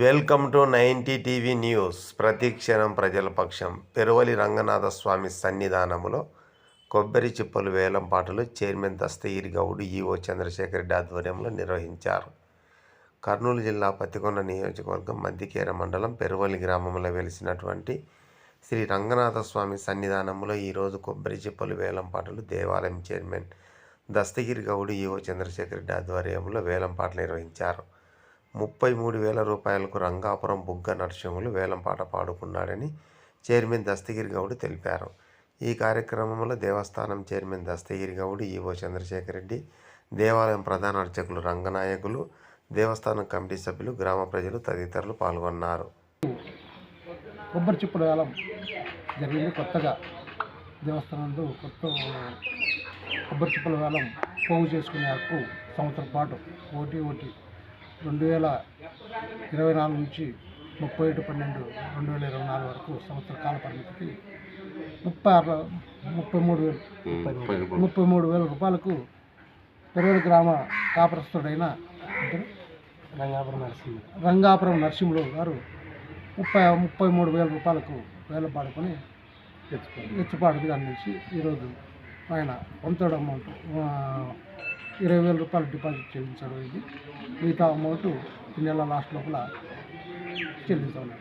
Welcome to 90 TV news. ప్రతిక్షణం ప్రజల పక్షం. పెరువలి రంగనాథ స్వామి సన్నిధానములో కొబ్బరి చిప్పలు వేలం పాటలు చైర్మన్ దస్తగిరి గౌడ్, ఈవో చంద్రశేఖర్ రెడ్డి ఆధ్వర్యంలో నిర్వహించారు. కర్నూలు జిల్లా పత్తికొండ నియోజకవర్గం మద్దికేర మండలం పెరువలి గ్రామంలో వెలిసినటువంటి శ్రీ రంగనాథ స్వామి సన్నిధానంలో ఈరోజు కొబ్బరి చిప్పలు వేలం పాటలు దేవాలయం చైర్మన్ దస్తగిరి గౌడ్, ఈవో చంద్రశేఖర్ రెడ్డి ఆధ్వర్యంలో వేలం పాటలు నిర్వహించారు. 33,000 రూపాయలకు రంగాపురం బుగ్గ నరసింహులు వేలంపాట పాడుకున్నాడని చైర్మన్ దస్తగిరి గౌడ్ తెలిపారు. ఈ కార్యక్రమంలో దేవస్థానం చైర్మన్ దస్తగిరి గౌడ్, ఈవో చంద్రశేఖర్ రెడ్డి, దేవాలయం ప్రధాన అర్చకులు రంగనాయకులు, దేవస్థానం కమిటీ సభ్యులు, గ్రామ ప్రజలు తదితరులు పాల్గొన్నారు. కొబ్బరి చిప్పల వేలం జరిగింది. కొత్తగా దేవస్థానంలో కొత్త కొబ్బరి చిప్పల వేలం పోగు చేసుకునే హక్కు సంవత్సరం పాటు 2024 నుంచి 31/12/2024 వరకు సంవత్సర కాల పరిమితికి 33,000 రూపాయలకు పెరువలి గ్రామ కాపురస్తుడైన రంగాపురం నరసింహులు గారు 33,000 రూపాయలకు వేలం పాడుకొని ఎచ్చుపాటుగా అందించి ఈరోజు ఆయన కొంత అమౌంట్ 20,000 రూపాయలు డిపాజిట్ చెల్లించడం. ఇది మిగతా అమౌంట్ ఈ నెల లాస్ట్ లోపల చెల్లించాలి.